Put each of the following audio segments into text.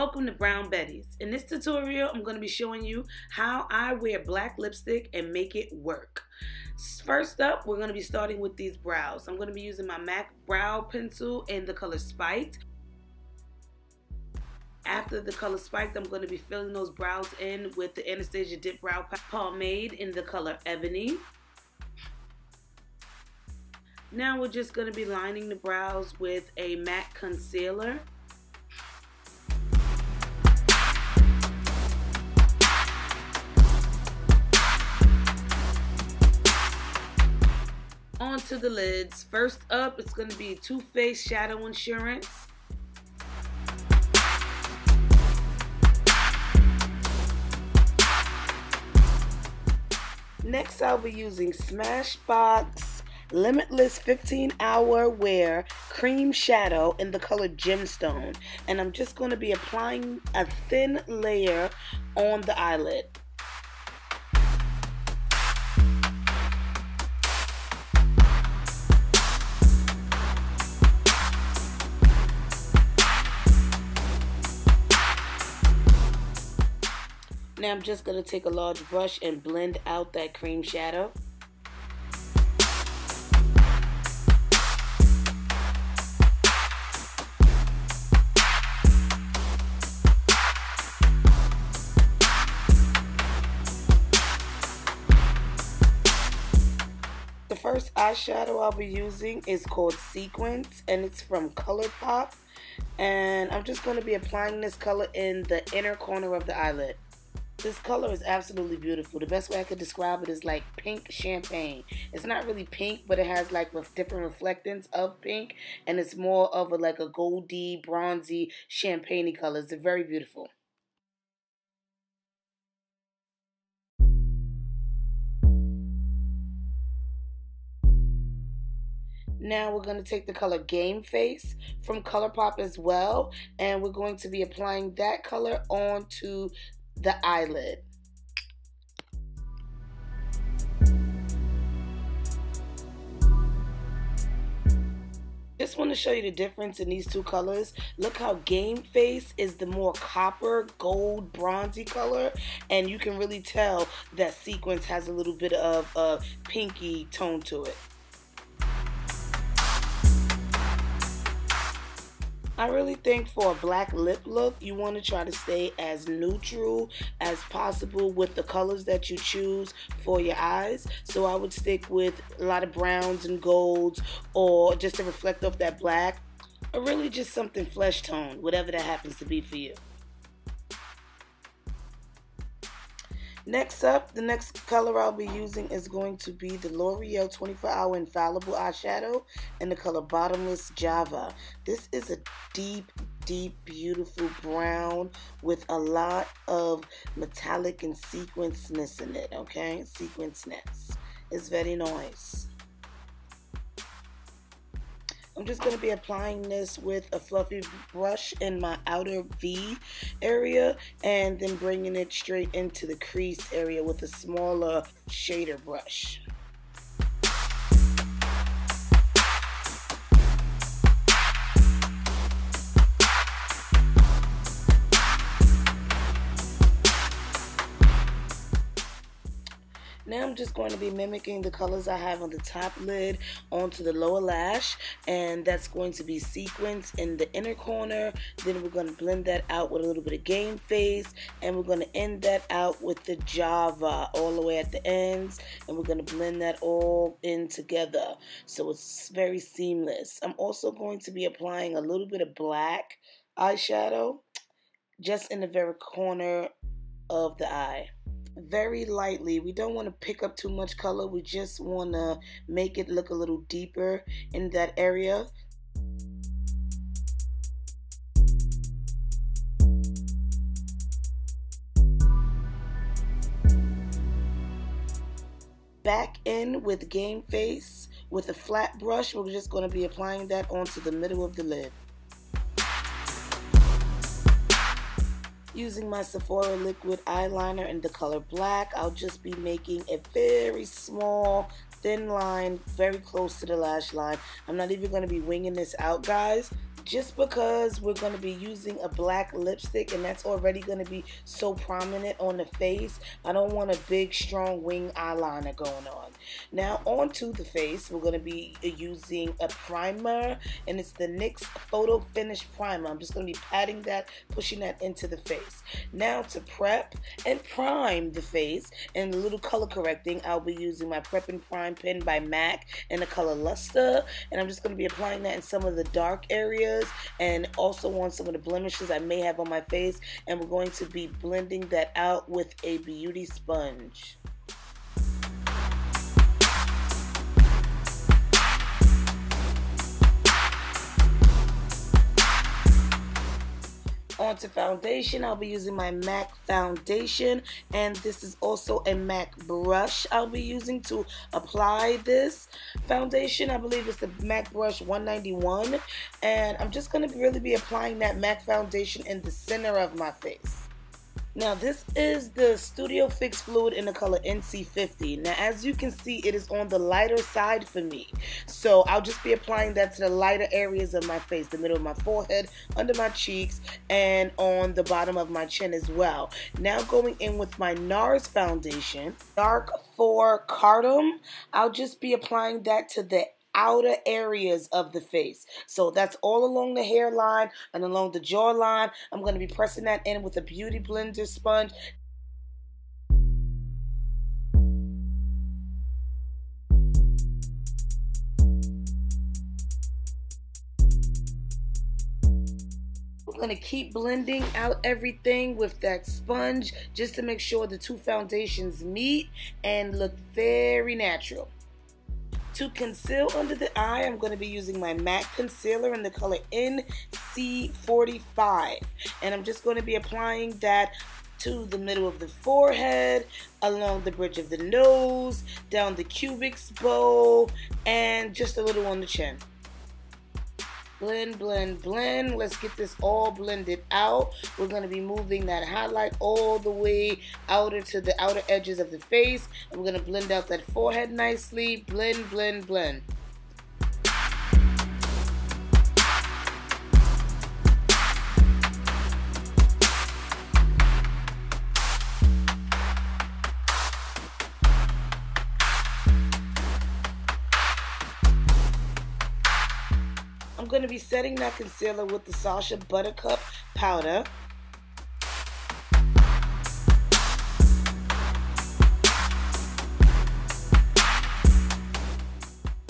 welcome to Brown Betties. In this tutorial, I'm going to be showing you how I wear black lipstick and make it work. First up, we're going to be starting with these brows. I'm going to be using my MAC brow pencil in the color Spiked. After the color Spiked, I'm going to be filling those brows in with the Anastasia Dip Brow Pomade in the color Ebony. Now we're just going to be lining the brows with a MAC concealer. On to the lids. First up, it's going to be Too Faced Shadow Insurance. Next, I'll be using Smashbox Limitless 15-Hour Wear Cream Shadow in the color Gemstone. And I'm just going to be applying a thin layer on the eyelid. Now I'm just going to take a large brush and blend out that cream shadow. The first eyeshadow I'll be using is called Sequence, and it's from ColourPop. And I'm just going to be applying this color in the inner corner of the eyelid. This color is absolutely beautiful. The best way I could describe it is like pink champagne. It's not really pink, but it has like different reflectance of pink, and it's more of like a goldy, bronzy, champagne-y color. It's very beautiful. Now we're going to take the color Game Face from ColourPop as well, and we're going to be applying that color onto the eyelid. Just want to show you the difference in these two colors. Look how Game Face is the more copper, gold, bronzy color, and you can really tell that Sequence has a little bit of a pinky tone to it. I really think for a black lip look, you want to try to stay as neutral as possible with the colors that you choose for your eyes. So I would stick with a lot of browns and golds, or just to reflect off that black, or really just something flesh tone, whatever that happens to be for you. Next up, the next color I'll be using is going to be the L'Oreal 24-Hour Infallible Eyeshadow in the color Bottomless Java. This is a deep, beautiful brown with a lot of metallic and sequenceness in it, okay? Sequenceness. It's very nice. I'm just going to be applying this with a fluffy brush in my outer V area, and then bringing it straight into the crease area with a smaller shader brush. Now I'm just going to be mimicking the colors I have on the top lid onto the lower lash, and that's going to be Sequence in the inner corner. Then we're going to blend that out with a little bit of Game Face, and we're going to end that out with the Java all the way at the ends, and we're going to blend that all in together so it's very seamless. I'm also going to be applying a little bit of black eyeshadow just in the very corner of the eye. Very lightly. We don't want to pick up too much color. We just want to make it look a little deeper in that area. Back in with Game Face with a flat brush. We're just going to be applying that onto the middle of the lid. Using my Sephora liquid eyeliner in the color Black, I'll just be making a very small thin line very close to the lash line. I'm not even going to be winging this out, guys. Just because we're going to be using a black lipstick and that's already going to be so prominent on the face, I don't want a big strong wing eyeliner going on. Now onto the face, we're going to be using a primer, and it's the NYX Photo Finish Primer. I'm just going to be patting that, pushing that into the face. Now to prep and prime the face and a little color correcting, I'll be using my Prep and Prime pen by MAC in the color Luster, and I'm just going to be applying that in some of the dark areas and also on some of the blemishes I may have on my face, and we're going to be blending that out with a beauty sponge. Onto foundation, I'll be using my MAC foundation, and this is also a MAC brush I'll be using to apply this foundation. I believe it's the MAC brush 191, and I'm just going to really be applying that MAC foundation in the center of my face. Now this is the Studio Fix Fluid in the color NC50. Now as you can see, it is on the lighter side for me. So I'll just be applying that to the lighter areas of my face, the middle of my forehead, under my cheeks, and on the bottom of my chin as well. Now going in with my NARS foundation, Dark 4 Cardamom, I'll just be applying that to the outer areas of the face. So that's all along the hairline and along the jawline. I'm going to be pressing that in with a beauty blender sponge. We're going to keep blending out everything with that sponge just to make sure the two foundations meet and look very natural. To conceal under the eye, I'm going to be using my MAC concealer in the color NC45. And I'm just going to be applying that to the middle of the forehead, along the bridge of the nose, down the cubic's bow, and just a little on the chin. Blend, blend, blend. Let's get this all blended out. We're going to be moving that highlight all the way outer to the outer edges of the face. And we're going to blend out that forehead nicely. Blend, blend, blend. I'm going to be setting that concealer with the Sacha Buttercup powder.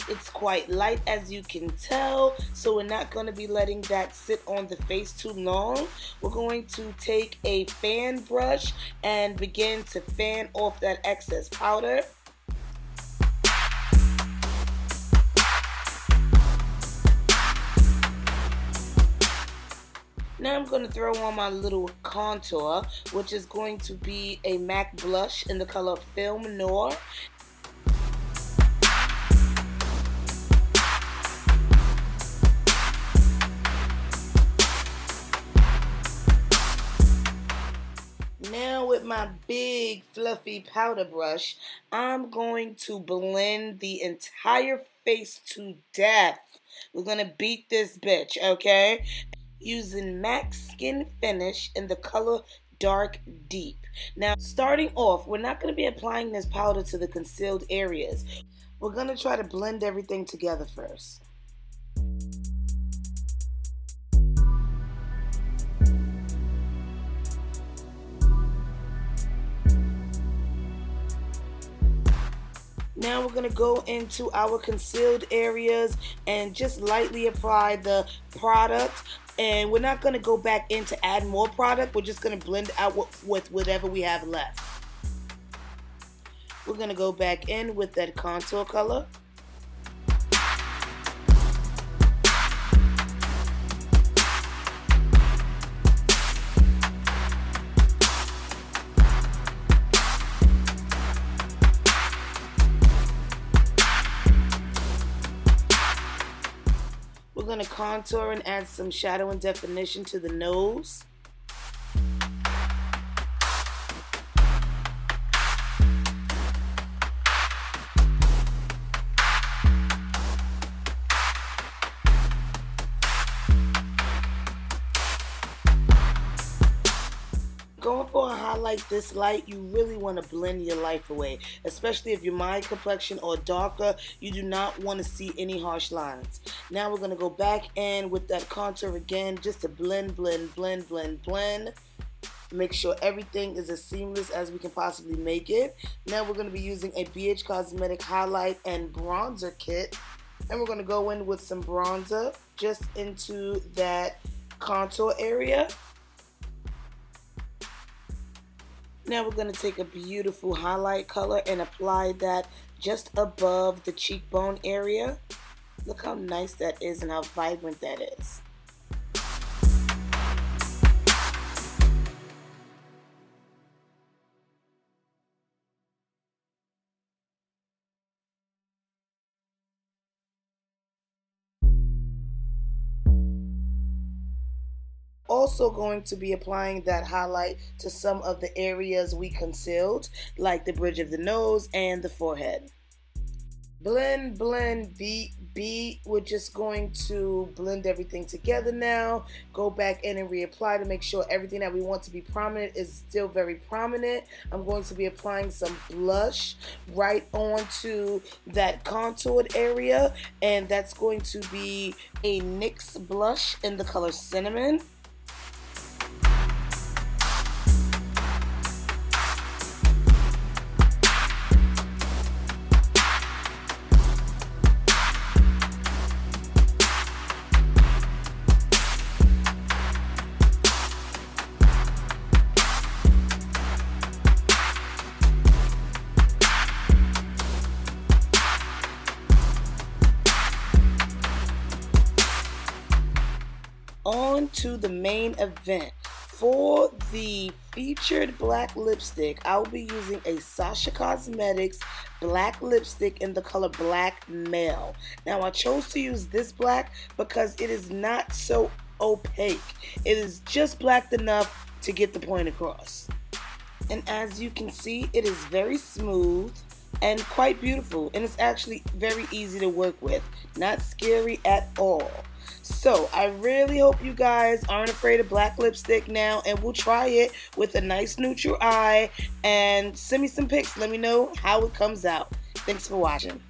It's quite light, as you can tell, so we're not going to be letting that sit on the face too long. We're going to take a fan brush and begin to fan off that excess powder. Now I'm going to throw on my little contour, which is going to be a MAC blush in the color Film Noir. Now with my big fluffy powder brush, I'm going to blend the entire face to death. We're going to beat this bitch, okay? Using MAC Skin Finish in the color Dark Deep. Now, starting off, we're not going to be applying this powder to the concealed areas. We're going to try to blend everything together first. Now we're going to go into our concealed areas and just lightly apply the product. And we're not going to go back in to add more product. We're just going to blend out with whatever we have left. We're going to go back in with that contour color. We're going to contour and add some shadow and definition to the nose. highlight this light, you really want to blend your life away, especially if you're my complexion or darker. You do not want to see any harsh lines. Now we're going to go back in with that contour again, just to blend. Make sure everything is as seamless as we can possibly make it. Now we're going to be using a BH Cosmetic highlight and bronzer kit, and we're going to go in with some bronzer just into that contour area. Now we're going to take a beautiful highlight color and apply that just above the cheekbone area. Look how nice that is and how vibrant that is. Also going to be applying that highlight to some of the areas we concealed, like the bridge of the nose and the forehead. Blend, beat. We're just going to blend everything together now. Go back in and reapply to make sure everything that we want to be prominent is still very prominent. I'm going to be applying some blush right onto that contoured area, and that's going to be a NYX blush in the color Cinnamon. On to the main event. For the featured black lipstick, I'll be using a Sasha Cosmetics black lipstick in the color Black Male. Now I chose to use this black because it is not so opaque. It is just black enough to get the point across. And as you can see, it is very smooth and quite beautiful, and it's actually very easy to work with. Not scary at all. So I really hope you guys aren't afraid of black lipstick now, and we'll try it with a nice neutral eye, and send me some pics. Let me know how it comes out. Thanks for watching.